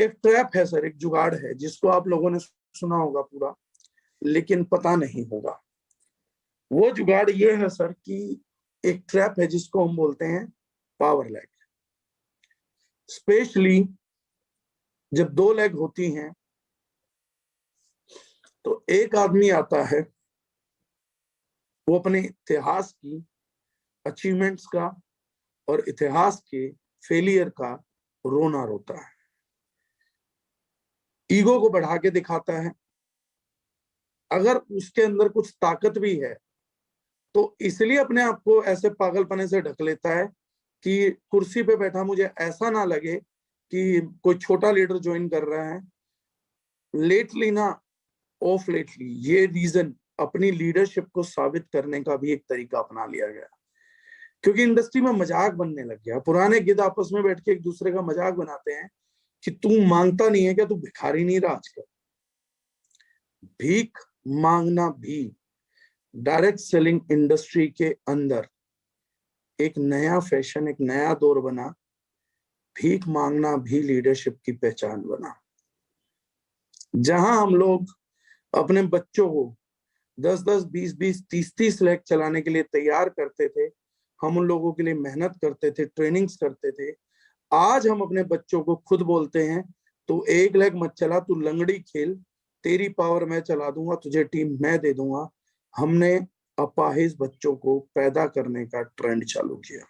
एक ट्रैप है सर, एक जुगाड़ है जिसको आप लोगों ने सुना होगा पूरा, लेकिन पता नहीं होगा। वो जुगाड़ ये है सर कि एक ट्रैप है जिसको हम बोलते हैं पावर लैग। स्पेशली जब दो लेग होती हैं तो एक आदमी आता है, वो अपने इतिहास की अचीवमेंट्स का और इतिहास के फेलियर का रोना रोता है, ईगो को बढ़ा के दिखाता है। अगर उसके अंदर कुछ ताकत भी है तो इसलिए अपने आप को ऐसे पागलपने से ढक लेता है कि कुर्सी पे बैठा मुझे ऐसा ना लगे कि कोई छोटा लीडर ज्वाइन कर रहा है। लेटली ना, ऑफ लेटली, ये रीजन अपनी लीडरशिप को साबित करने का भी एक तरीका अपना लिया गया, क्योंकि इंडस्ट्री में मजाक बनने लग गया। पुराने गिद्ध आपस में बैठ के एक दूसरे का मजाक बनाते हैं कि तू मांगता नहीं है क्या, तू भिखारी नहीं रहा आजकल। भीख मांगना भी डायरेक्ट सेलिंग इंडस्ट्री के अंदर एक नया फैशन, एक नया दौर बना। भीख मांगना भी लीडरशिप की पहचान बना। जहां हम लोग अपने बच्चों को 10-10, 20-20, 30-30 लाख चलाने के लिए तैयार करते थे, हम उन लोगों के लिए मेहनत करते थे, ट्रेनिंग्स करते थे। आज हम अपने बच्चों को खुद बोलते हैं तू 1 लाख मत चला, तू लंगड़ी खेल, तेरी पावर मैं चला दूंगा, तुझे टीम मैं दे दूंगा। हमने अपाहिज बच्चों को पैदा करने का ट्रेंड चालू किया।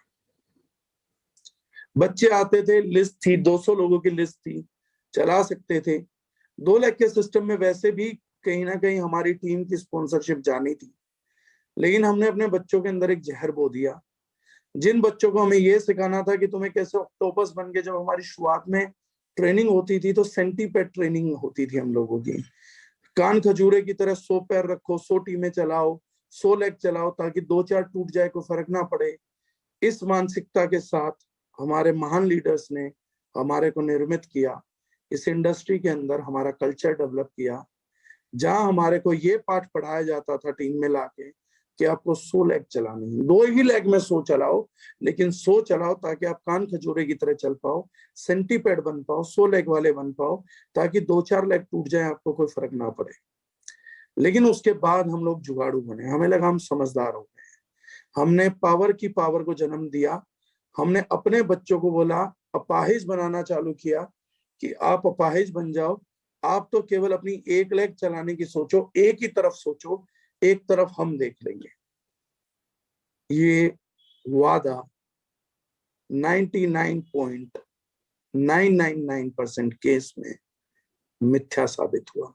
बच्चे आते थे, लिस्ट थी, 200 लोगों की लिस्ट थी, चला सकते थे। 2 लाख के सिस्टम में वैसे भी कहीं ना कहीं हमारी टीम की स्पॉन्सरशिप जानी थी, लेकिन हमने अपने बच्चों के अंदर एक जहर बो दिया। जिन बच्चों को हमें ये सिखाना था कि तुम्हें कैसे ऑक्टोपस बन के, जब हमारी शुरुआत में ट्रेनिंग होती थी तो सेंटीपेड ट्रेनिंग होती थी हम लोगों की, कान खजूरे की तरह 100 पैर रखो, 100 टीमें चलाओ, 100 लेग चलाओ, ताकि 2-4 टूट जाए कोई फर्क ना पड़े। इस मानसिकता के साथ हमारे महान लीडर्स ने हमारे को निर्मित किया, इस इंडस्ट्री के अंदर हमारा कल्चर डेवलप किया, जहां हमारे को ये पाठ पढ़ाया जाता था टीम में लाके कि आपको 100 लेग चलानी है। 2 ही लेग में 100 चलाओ, लेकिन 100 चलाओ ताकि आप कान खजूरे की तरह चल पाओ, सेंटीपेड बन पाओ, 100 लेग वाले बन पाओ, ताकि 2-4 लेग टूट जाए आपको कोई फर्क ना पड़े। लेकिन उसके बाद हम लोग जुगाड़ू बने, हमें लगा हम समझदार हो गए, हमने पावर की पावर को जन्म दिया। हमने अपने बच्चों को बोला, अपाहिज बनाना चालू किया कि आप अपाहिज बन जाओ, आप तो केवल अपनी 1 लेग चलाने की सोचो, एक ही तरफ सोचो, एक तरफ हम देख लेंगे। ये वादा 99.999% केस में मिथ्या साबित हुआ।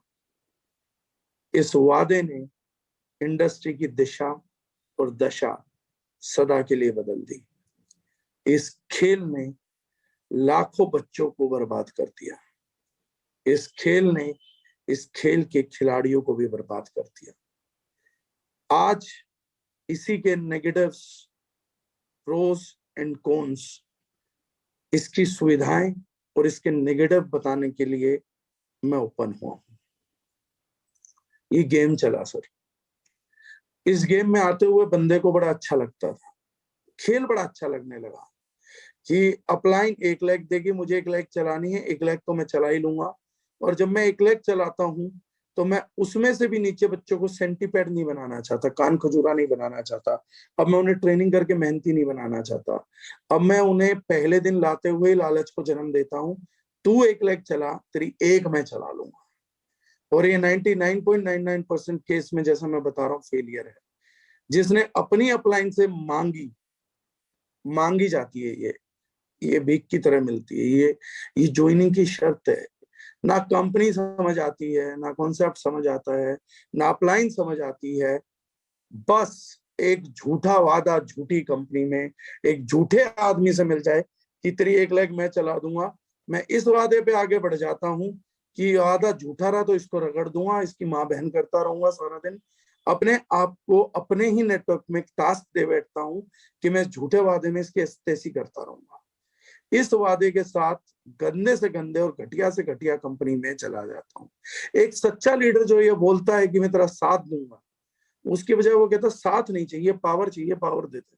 इस वादे ने इंडस्ट्री की दिशा और दशा सदा के लिए बदल दी। इस खेल ने लाखों बच्चों को बर्बाद कर दिया। इस खेल ने इस खेल के खिलाड़ियों को भी बर्बाद कर दिया। आज इसी के नेगेटिव्स, प्रोस एंड कॉन्स, इसकी सुविधाएं और इसके नेगेटिव बताने के लिए मैं ओपन हुआ हूं। ये गेम चला सर। इस गेम में आते हुए बंदे को बड़ा अच्छा लगता था, खेल बड़ा अच्छा लगने लगा कि अपलाइन 1 लाख देगी, मुझे 1 लाख चलानी है, 1 लाख तो मैं चला ही लूंगा। और जब मैं 1 लाख चलाता हूं तो मैं उसमें से भी नीचे बच्चों को सेंटीपेड नहीं बनाना चाहता, कान खजूरा नहीं बनाना चाहता। अब मैं उन्हें ट्रेनिंग करके मेहनती नहीं बनाना चाहता। अब मैं उन्हें पहले दिन लाते हुए लालच को जन्म देता हूं, तू 1 लाख चला, तेरी 1 मैं चला लूंगा। और ये 99.99% केस में, जैसा मैं बता रहा हूँ, फेलियर है। जिसने अपनी अपलाइन से मांगी जाती है, ये भीख की तरह मिलती है, ये ज्वाइनिंग की शर्त है। ना कंपनी समझ आती है, ना कॉन्सेप्ट समझ आता है, ना अपलाइन समझ आती है। बस एक झूठा वादा झूठी कंपनी में एक झूठे आदमी से मिल जाए कि तेरी 1 लाख मैं चला दूंगा। मैं इस वादे पे आगे बढ़ जाता हूँ कि वादा झूठा रहा तो इसको रगड़ दूंगा, इसकी माँ बहन करता रहूंगा सारा दिन। अपने आप को अपने ही नेटवर्क में टास्क दे बैठता हूँ कि मैं झूठे वादे में इसकी एस्तेसी करता रहूंगा। इस वादे के साथ गंदे से गंदे और घटिया से घटिया कंपनी में चला जाता हूँ। एक सच्चा लीडर जो ये बोलता है कि मैं तेरा साथ दूंगा, उसकी बजाय वो कहता साथ नहीं चाहिए, पावर चाहिए, पावर देते।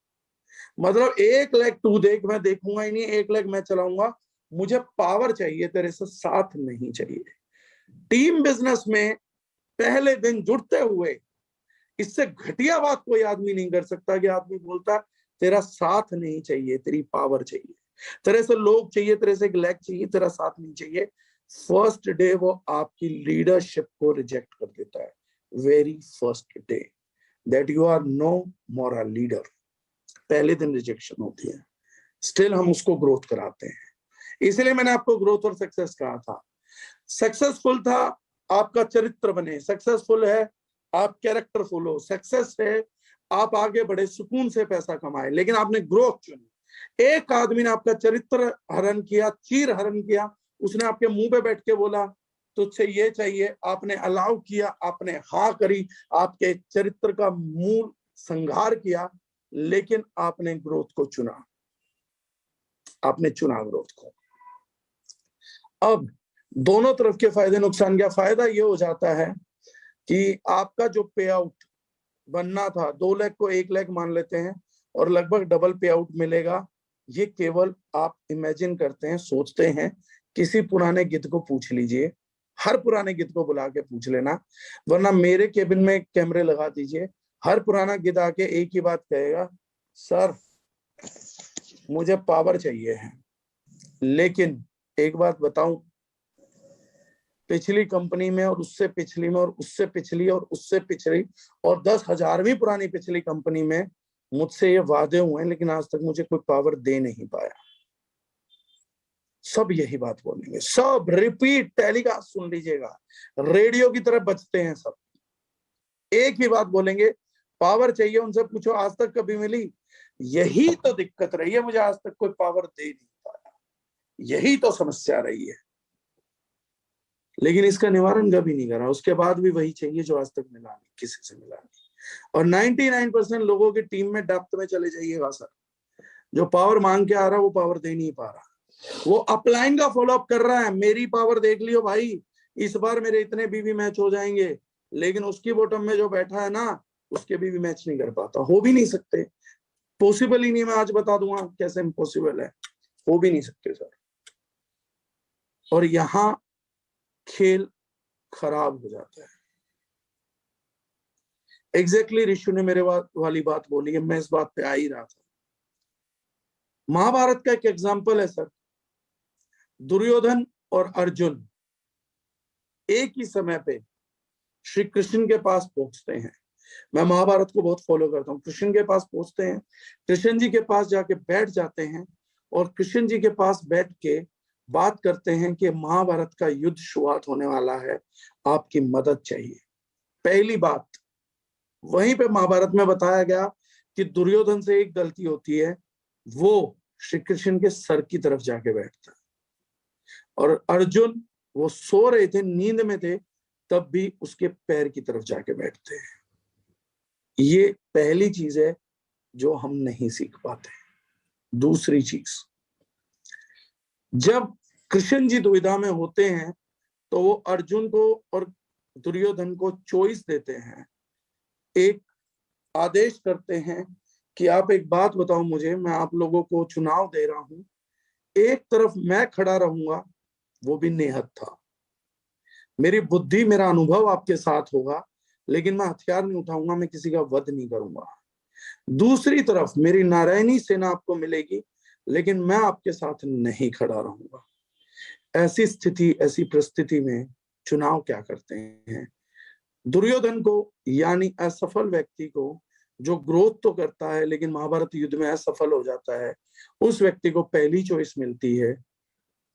मतलब 1 लाख तू देख, मैं देखूंगा ही नहीं, 1 लाख मैं चलाऊंगा, मुझे पावर चाहिए, तेरे से साथ नहीं चाहिए। टीम बिजनेस में पहले दिन जुड़ते हुए इससे घटिया बात कोई आदमी नहीं कर सकता कि आदमी बोलता तेरा साथ नहीं चाहिए, तेरी पावर चाहिए, तेरे से लोग चाहिए, तेरे से एक लेग चाहिए, तेरा साथ नहीं चाहिए। फर्स्ट डे वो आपकी लीडरशिप को रिजेक्ट कर देता है। Very first day that you are no more a leader, पहले दिन रिजेक्शन होती है। स्टिल हम उसको ग्रोथ कराते हैं। इसलिए मैंने आपको ग्रोथ और सक्सेस कहा था। सक्सेसफुल था आपका चरित्र बने, सक्सेसफुल है आप कैरेक्टरफुल हो, सक्सेस है आप आगे बढ़े, सुकून से पैसा कमाए, लेकिन आपने ग्रोथ चुनी। एक आदमी ने आपका चरित्र हरण किया, चीर हरण किया, उसने आपके मुंह पे बैठ के बोला तुझसे ये चाहिए, आपने अलाउ किया, आपने हाँ करी, आपके चरित्र का मूल संहार किया, लेकिन आपने ग्रोथ को चुना, आपने चुना ग्रोथ को। अब दोनों तरफ के फायदे नुकसान। क्या फायदा ये हो जाता है कि आपका जो पे आउट बनना था 2 लाख को 1 लाख मान लेते हैं और लगभग डबल पे आउट मिलेगा। ये केवल आप इमेजिन करते हैं, सोचते हैं। किसी पुराने गिद्ध को पूछ लीजिए, हर पुराने गिद्ध को बुला के पूछ लेना, वरना मेरे केबिन में कैमरे लगा दीजिए। हर पुराना गिद्ध आके एक ही बात कहेगा, सर मुझे पावर चाहिए है, लेकिन एक बात बताऊं, पिछली कंपनी में और उससे पिछली में और उससे पिछली और उससे पिछली और 10,000वीं पुरानी पिछली कंपनी में मुझसे ये वादे हुए हैं, लेकिन आज तक मुझे कोई पावर दे नहीं पाया। सब यही बात बोलेंगे, सब रिपीट टेलीकास्ट सुन लीजिएगा, रेडियो की तरह बजते हैं सब, एक ही बात बोलेंगे, पावर चाहिए। उनसे पूछो आज तक कभी मिली? यही तो दिक्कत रही है, मुझे आज तक कोई पावर दे नहीं पाया, यही तो समस्या रही है। लेकिन इसका निवारण कभी नहीं करा, उसके बाद भी वही चाहिए जो आज तक मिला नहीं, किसी से मिला नहीं। और 99% लोगों की टीम में डेप्थ में चले जाइएगा सर, जो पावर मांग के आ रहा है वो पावर दे नहीं पा रहा, वो अपलाइन का फॉलोअप कर रहा है, मेरी पावर देख लियो भाई, इस बार मेरे इतने बीवी मैच हो जाएंगे, लेकिन उसकी बॉटम में जो बैठा है ना, उसके बीवी मैच नहीं कर पाता, हो भी नहीं सकते, पॉसिबल ही नहीं। मैं आज बता दूंगा कैसे इम्पॉसिबल है, हो भी नहीं सकते सर। और यहां खेल खराब हो जाता है। एग्जैक्टली ऋषु ने मेरे वाली बात बोली है, मैं इस बात पे आ ही रहा था। महाभारत का एक एग्जाम्पल है सर, दुर्योधन और अर्जुन एक ही समय पे श्री कृष्ण के पास पहुंचते हैं। मैं महाभारत को बहुत फॉलो करता हूँ। कृष्ण के पास पहुंचते हैं, कृष्ण जी के पास जाके बैठ जाते हैं और कृष्ण जी के पास बैठ के बात करते हैं कि महाभारत का युद्ध शुरुआत होने वाला है, आपकी मदद चाहिए। पहली बात, वहीं पे महाभारत में बताया गया कि दुर्योधन से एक गलती होती है, वो श्री कृष्ण के सर की तरफ जाके बैठता है, और अर्जुन वो सो रहे थे, नींद में थे, तब भी उसके पैर की तरफ जाके बैठते हैं। ये पहली चीज है जो हम नहीं सीख पाते। दूसरी चीज, जब कृष्ण जी दुविधा में होते हैं तो वो अर्जुन को और दुर्योधन को चॉइस देते हैं, एक आदेश करते हैं कि आप एक बात बताओ मुझे, मैं आप लोगों को चुनाव दे रहा हूं, एक तरफ मैं खड़ा रहूंगा, वो भी नेहत था, मेरी बुद्धि मेरा अनुभव आपके साथ होगा, लेकिन मैं हथियार नहीं उठाऊंगा, मैं किसी का वध नहीं करूंगा। दूसरी तरफ मेरी नारायणी सेना आपको मिलेगी, लेकिन मैं आपके साथ नहीं खड़ा रहूंगा। ऐसी स्थिति, ऐसी परिस्थिति में चुनाव क्या करते हैं? दुर्योधन को, यानी असफल व्यक्ति को, जो ग्रोथ तो करता है लेकिन महाभारत युद्ध में असफल हो जाता है, उस व्यक्ति को पहली चॉइस मिलती है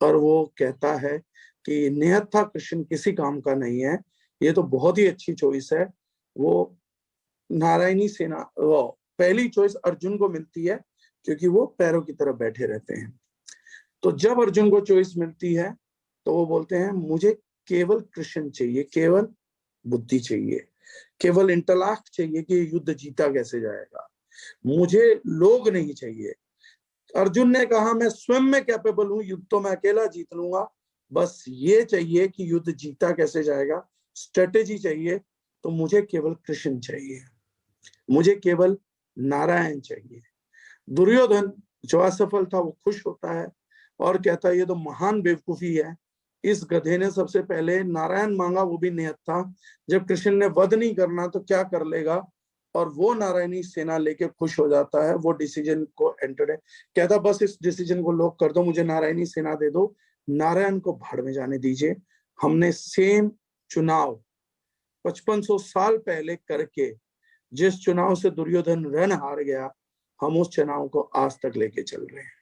और वो कहता है कि निहत था कृष्ण किसी काम का नहीं है, ये तो बहुत ही अच्छी चॉइस है। वो नारायणी सेना, वो पहली चॉइस अर्जुन को मिलती है क्योंकि वो पैरों की तरफ बैठे रहते हैं। तो जब अर्जुन को चॉइस मिलती है तो वो बोलते हैं मुझे केवल कृष्ण चाहिए, केवल बुद्धि चाहिए, केवल इंटेलेक्ट चाहिए कि युद्ध जीता कैसे जाएगा, मुझे लोग नहीं चाहिए। अर्जुन ने कहा मैं स्वयं में कैपेबल हूं, युद्ध तो मैं अकेला जीत लूंगा, बस ये चाहिए कि युद्ध जीता कैसे जाएगा, स्ट्रेटेजी चाहिए, तो मुझे केवल कृष्ण चाहिए, मुझे केवल नारायण चाहिए। दुर्योधन जो असफल था वो खुश होता है और कहता ये तो महान बेवकूफी है, इस गधे ने सबसे पहले नारायण मांगा, वो भी नियत था, जब कृष्ण ने वध नहीं करना तो क्या कर लेगा, और वो नारायणी सेना लेके खुश हो जाता है, वो डिसीजन को एंटर है, कहता बस इस डिसीजन को लॉक कर दो, मुझे नारायणी सेना दे दो, नारायण को भाड़ में जाने दीजिए। हमने सेम चुनाव 5500 साल पहले करके, जिस चुनाव से दुर्योधन रण हार गया, हम उस चुनाव को आज तक लेके चल रहे हैं।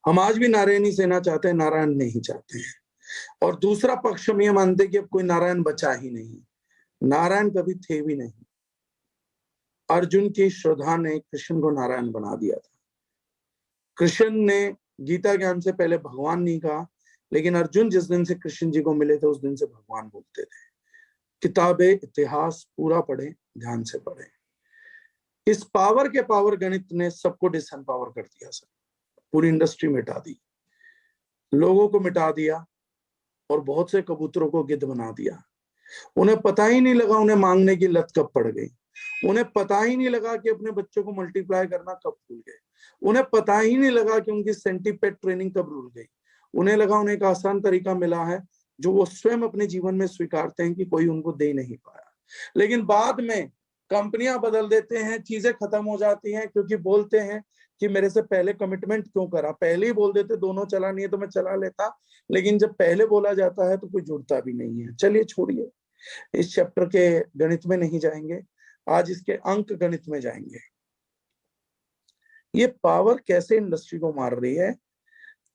हम आज भी नारायणी सेना चाहते हैं, नारायण नहीं चाहते हैं। और दूसरा पक्ष हम ये मानते कि अब कोई नारायण बचा ही नहीं, नारायण कभी थे भी नहीं। अर्जुन की श्रद्धा ने कृष्ण को नारायण बना दिया था। कृष्ण ने गीता ज्ञान से पहले भगवान नहीं कहा, लेकिन अर्जुन जिस दिन से कृष्ण जी को मिले थे उस दिन से भगवान बोलते थे। किताबें इतिहास पूरा पढ़े, ध्यान से पढ़े। इस पावर के पावर गणित ने सबको डिसएम्पावर कर दिया सर, पूरी इंडस्ट्री मिटा दी, लोगों को मिटा दिया, और बहुत से कबूतरों को गिद्ध बना दिया। उन्हें पता ही नहीं लगा उन्हें मांगने की लत कब पड़ गई, उन्हें पता ही नहीं लगा कि अपने बच्चों को मल्टीप्लाई करना कब भूल गए, उन्हें पता ही नहीं लगा कि उनकी सेंटीपेड ट्रेनिंग कब भूल गई। उन्हें लगा उन्हें एक आसान तरीका मिला है जो वो स्वयं अपने जीवन में स्वीकारते हैं कि कोई उनको दे नहीं पाया। लेकिन बाद में कंपनियां बदल देते हैं, चीजें खत्म हो जाती हैं, क्योंकि बोलते हैं कि मेरे से पहले कमिटमेंट क्यों करा, पहले ही बोल देते दोनों चलानी है तो मैं चला लेता, लेकिन जब पहले बोला जाता है तो कोई जुड़ता भी नहीं है। चलिए छोड़िए, इस चैप्टर के गणित में नहीं जाएंगे, आज इसके अंक गणित में जाएंगे। ये पावर कैसे इंडस्ट्री को मार रही है,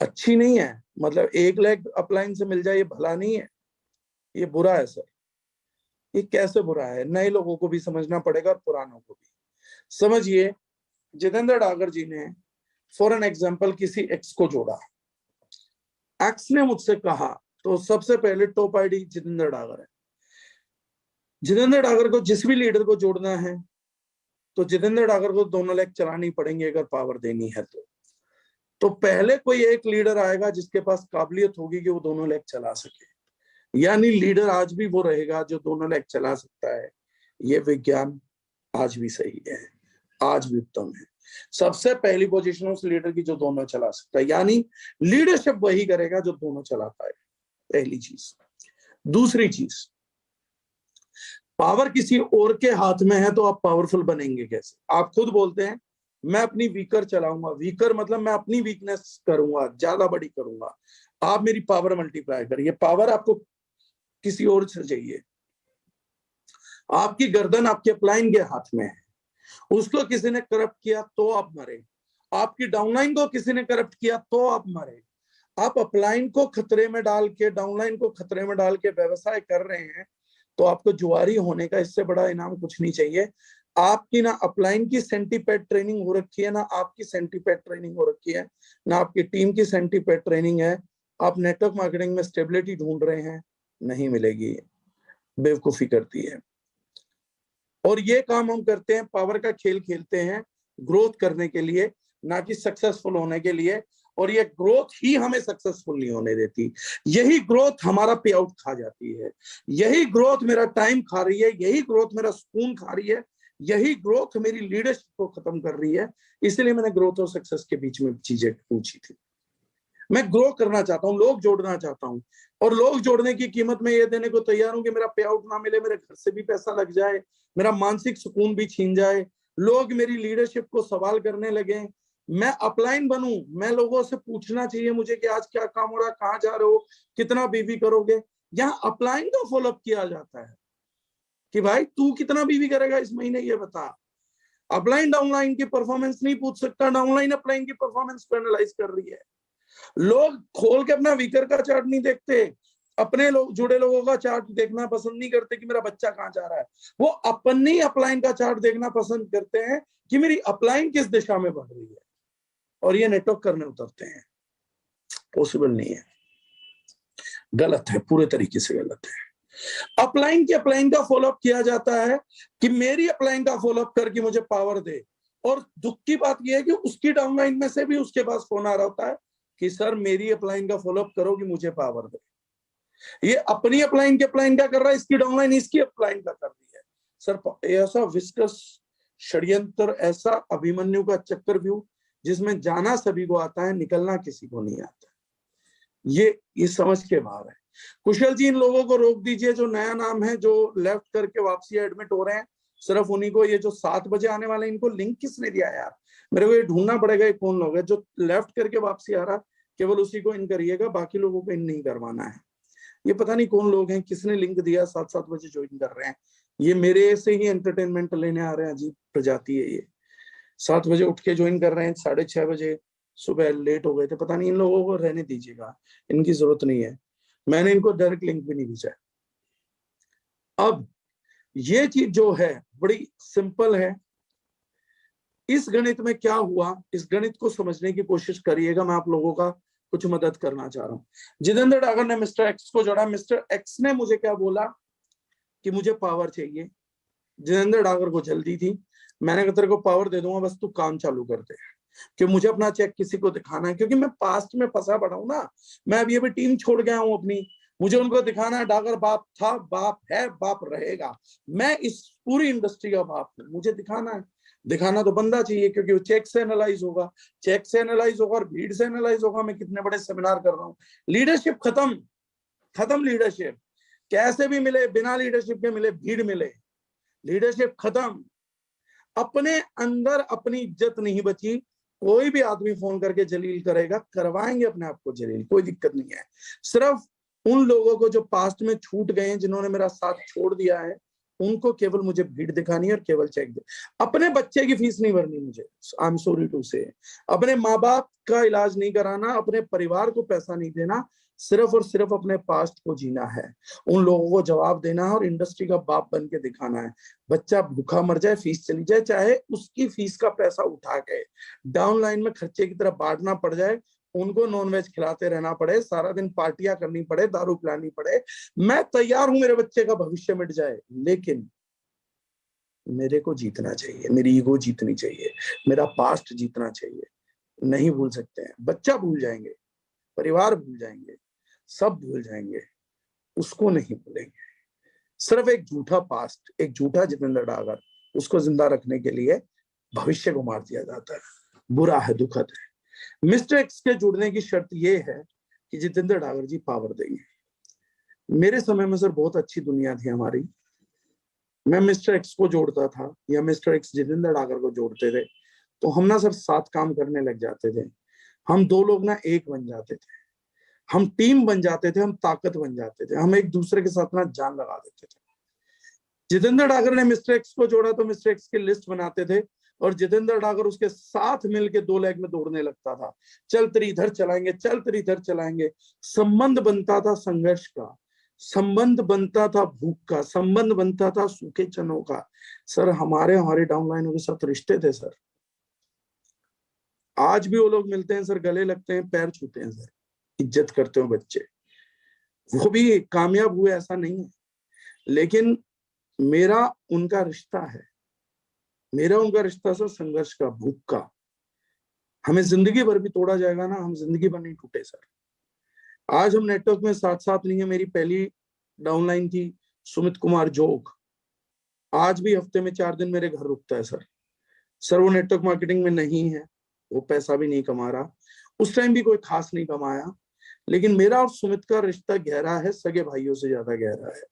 अच्छी नहीं है। मतलब 1 लाख अपलाइन से मिल जाए ये भला नहीं है, ये बुरा है सर। ये कैसे बुरा है, नए लोगों को भी समझना पड़ेगा और पुरानों को भी। समझिए, जितेंद्र डागर जी ने फॉर एन एग्जाम्पल किसी एक्स को जोड़ा, एक्स ने मुझसे कहा, तो सबसे पहले टॉप आईडी जितेंद्र डागर है। जितेंद्र डागर को जिस भी लीडर को जोड़ना है तो जितेंद्र डागर को 2 लाख चलानी पड़ेंगे अगर पावर देनी है तो पहले कोई एक लीडर आएगा जिसके पास काबिलियत होगी कि वो 2 लाख चला सके, यानी लीडर आज भी वो रहेगा जो 2 लाख चला सकता है। ये विज्ञान आज भी सही है, आज भी उत्तम है। सबसे पहली पोजीशन उस लीडर की जो दोनों चला सकता है, यानी लीडरशिप वही करेगा जो दोनों चला पाए, पहली चीज। दूसरी चीज, पावर किसी और के हाथ में है तो आप पावरफुल बनेंगे कैसे? आप खुद बोलते हैं मैं अपनी वीकर चलाऊंगा, वीकर मतलब मैं अपनी वीकनेस करूंगा, ज्यादा बड़ी करूंगा, आप मेरी पावर मल्टीप्लाई करिए। पावर आपको किसी और से चाहिए, आपकी गर्दन आपके अपलाइन के हाथ में है, उसको किसी ने करप्ट किया तो आप मरे, आपकी डाउनलाइन को किसी ने करप्ट किया तो आप मरे। आप अपलाइन को खतरे में डाल के, डाउनलाइन को खतरे में डाल के व्यवसाय कर रहे हैं तो आपको जुआरी होने का इससे बड़ा इनाम कुछ नहीं चाहिए। आपकी ना अपलाइन की सेंटीपेड ट्रेनिंग हो रखी है, ना आपकी सेंटीपेड ट्रेनिंग हो रखी है, ना आपकी टीम की सेंटीपेड ट्रेनिंग है। आप नेटवर्क मार्केटिंग में स्टेबिलिटी ढूंढ रहे हैं, नहीं मिलेगी, बेवकूफी करती है। और ये काम हम करते हैं, पावर का खेल खेलते हैं ग्रोथ करने के लिए, ना कि सक्सेसफुल होने के लिए। और ये ग्रोथ ही हमें सक्सेसफुल नहीं होने देती, यही ग्रोथ हमारा पे आउट खा जाती है, यही ग्रोथ मेरा टाइम खा रही है, यही ग्रोथ मेरा सुकून खा रही है, यही ग्रोथ मेरी लीडरशिप को खत्म कर रही है। इसलिए मैंने ग्रोथ और सक्सेस के बीच में चीजें पूछी थी। मैं ग्रो करना चाहता हूँ, लोग जोड़ना चाहता हूँ, और लोग जोड़ने की कीमत में ये देने को तैयार हूं कि मेरा पे आउट ना मिले, मेरे घर से भी पैसा लग जाए, मेरा मानसिक सुकून भी छीन जाए, लोग मेरी लीडरशिप को सवाल करने लगे, मैं अपलाइन बनूं, मैं लोगों से पूछना चाहिए मुझे कि आज क्या काम हो रहा, कहाँ जा रहे हो, कितना बीवी करोगे। यहाँ अपलाइन का फॉलोअप किया जाता है कि भाई तू कितना बीवी करेगा इस महीने, ये बता। अपलाइन डाउनलाइन की परफॉर्मेंस नहीं पूछ सकता, डाउनलाइन अपलाइन की परफॉर्मेंस को एनालाइज कर रही है। लोग खोल के अपना वीकर का चार्ट नहीं देखते, अपने लोग जुड़े लोगों का चार्ट देखना पसंद नहीं करते कि मेरा बच्चा कहाँ जा रहा है, वो अपनी अपलाइन का चार्ट देखना पसंद करते हैं कि मेरी अपलाइन किस दिशा में बढ़ रही है, और ये नेटवर्क करने उतरते हैं। पॉसिबल नहीं है, गलत है, पूरे तरीके से गलत है। अपलाइन की अपलाइन का फॉलोअप किया जाता है कि मेरी अपलाइन का फॉलोअप करके मुझे पावर दे, और दुख की बात यह है कि उसकी डाउनलाइन में से भी उसके पास फोन आ रहा होता है कि सर मेरी अपलाइन का फॉलोअप करो कि मुझे पावर दे। ये अपनी अपलाइन के अपलाइन क्या कर रहा है, इसकी डाउनलाइन इसकी अपलाइन का कर रही है। सर ऐसा विस्कस षड्यंत्र, ऐसा अभिमन्यु का चक्रव्यूह जिसमें जाना सभी को आता है, निकलना किसी को नहीं आता। ये समझ के बाहर है। कुशल जी, इन लोगों को रोक दीजिए जो नया नाम है, जो लेफ्ट करके वापसी एडमिट हो रहे हैं, सिर्फ उन्हीं को। ये जो 7 बजे आने वाले, इनको लिंक किसने दिया यार? मेरे को ये ढूंढना पड़ेगा ये कौन लोग है जो लेफ्ट करके वापसी आ रहा, केवल उसी को इन करिएगा, बाकी लोगों को इन नहीं करवाना है। ये पता नहीं कौन लोग हैं, किसने लिंक दिया, 7-7 बजे ज्वाइन कर रहे हैं। ये मेरे से ही एंटरटेनमेंट लेने आ रहे हैं, अजीब प्रजाति है ये। 7 बजे उठ के ज्वाइन कर रहे हैं, 6:30 बजे सुबह लेट हो गए थे। पता नहीं, इन लोगों को रहने दीजिएगा, इनकी जरूरत नहीं है। मैंने इनको डायरेक्ट लिंक भी नहीं भेजा। अब ये चीज जो है बड़ी सिंपल है। इस गणित में क्या हुआ, इस गणित को समझने की कोशिश करिएगा। मैं आप लोगों का कुछ मदद करना चाह रहा हूं। जितेंद्र डागर ने मिस्टर एक्स को जोड़ा। मिस्टर एक्स ने मुझे क्या बोला कि मुझे पावर चाहिए। जितेंद्र डागर को जल्दी थी। मैंने कहा तेरे को पावर दे दूंगा, बस तू काम चालू कर दे, कि मुझे अपना चेक किसी को दिखाना है, क्योंकि मैं पास्ट में फंसा पड़ा हूं ना। मैं अभी टीम छोड़ गया हूं अपनी, मुझे उनको दिखाना है डागर बाप था, बाप है, बाप रहेगा। मैं इस पूरी इंडस्ट्री का बाप हूं, मुझे दिखाना है। दिखाना तो बंदा चाहिए, क्योंकि वो चेक से एनालाइज होगा, चेक से एनालाइज होगा और भीड़ से एनालाइज होगा। मैं कितने बड़े सेमिनार कर रहा हूँ। लीडरशिप खत्म लीडरशिप कैसे भी मिले, बिना लीडरशिप के मिले, भीड़ मिले, लीडरशिप खत्म। अपने अंदर अपनी इज्जत नहीं बची। कोई भी आदमी फोन करके जलील करेगा, करवाएंगे अपने आप को जलील, कोई दिक्कत नहीं है। सिर्फ उन लोगों को जो पास्ट में छूट गए हैं, जिन्होंने मेरा साथ छोड़ दिया है, उनको केवल मुझे भीड़ दिखानी है और केवल चेक दे। अपने बच्चे की फीस नहीं भरनी मुझे, आई एम सॉरी टू से। अपने माँ बाप का इलाज नहीं कराना, अपने परिवार को पैसा नहीं देना, सिर्फ और सिर्फ अपने पास्ट को जीना है, उन लोगों को जवाब देना है और इंडस्ट्री का बाप बन के दिखाना है। बच्चा भूखा मर जाए, फीस चली जाए, चाहे उसकी फीस का पैसा उठा के डाउन लाइन में खर्चे की तरफ बांटना पड़ जाए, उनको नॉनवेज खिलाते रहना पड़े, सारा दिन पार्टियां करनी पड़े, दारू पिलानी पड़े, मैं तैयार हूं, मेरे बच्चे का भविष्य मिट जाए। लेकिन मेरे को जीतना चाहिए, मेरी ईगो जीतनी चाहिए, मेरा पास्ट जीतना चाहिए। नहीं भूल सकते हैं। बच्चा भूल जाएंगे, परिवार भूल जाएंगे, सब भूल जाएंगे, उसको नहीं भूलेंगे। सिर्फ एक झूठा पास्ट, एक झूठा जितेंद्र डागर, उसको जिंदा रखने के लिए भविष्य को मार दिया जाता है। बुरा है, दुखद है। मिस्टर एक्स के जुड़ने की शर्त यह है कि जितेंद्र डागर जी पावर देंगे। मेरे समय में सर बहुत अच्छी दुनिया थी हमारी। मैं मिस्टर एक्स को जोड़ता था या मिस्टर एक्स जितेंद्र डागर को जोड़ते थे, तो हम ना सर साथ काम करने लग जाते थे। हम दो लोग ना एक बन जाते थे, हम टीम बन जाते थे, हम ताकत बन जाते थे, हम एक दूसरे के साथ ना जान लगा देते थे। जितेंद्र डागर ने मिस्टर एक्स को जोड़ा तो मिस्टर एक्स की लिस्ट बनाते थे, और जितेंद्र डागर उसके साथ मिलके 2 लेग में दौड़ने लगता था। चल तेरी इधर चलाएंगे, चल तेरी इधर चलाएंगे। संबंध बनता था संघर्ष का, संबंध बनता था भूख का, संबंध बनता था सूखे चनों का। सर हमारे डाउनलाइनों के साथ रिश्ते थे सर। आज भी वो लोग मिलते हैं सर, गले लगते हैं, पैर छूते हैं सर, इज्जत करते हो बच्चे। वो भी कामयाब हुए ऐसा नहीं है, लेकिन मेरा उनका रिश्ता है, मेरा उनका रिश्ता सर संघर्ष का, भूख का। हमें जिंदगी भर भी तोड़ा जाएगा ना, हम जिंदगी भर नहीं टूटे सर। आज हम नेटवर्क में साथ साथ नहीं है। मेरी पहली डाउनलाइन थी सुमित कुमार जोग, आज भी हफ्ते में 4 दिन मेरे घर रुकता है सर। सर वो नेटवर्क मार्केटिंग में नहीं है, वो पैसा भी नहीं कमा रहा, उस टाइम भी कोई खास नहीं कमाया, लेकिन मेरा और सुमित का रिश्ता गहरा है, सगे भाइयों से ज्यादा गहरा है।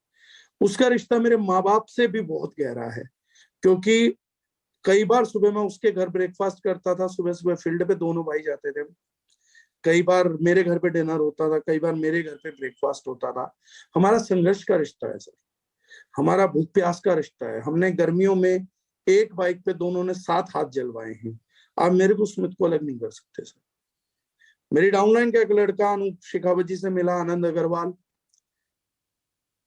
उसका रिश्ता मेरे माँ बाप से भी बहुत गहरा है, क्योंकि कई बार सुबह मैं उसके घर ब्रेकफास्ट करता था, सुबह सुबह फील्ड पे दोनों भाई जाते थे। कई बार मेरे घर पे डिनर होता था, कई बार मेरे घर पे ब्रेकफास्ट होता था। हमारा संघर्ष का रिश्ता है सर, हमारा भूख प्यास का रिश्ता है। हमने गर्मियों में एक बाइक पे दोनों ने 7 हाथ जलवाए हैं। आप मेरे को सुमित को अलग नहीं कर सकते सर। मेरी डाउनलाइन का एक लड़का अनूप शेखावत जी से मिला, आनंद अग्रवाल,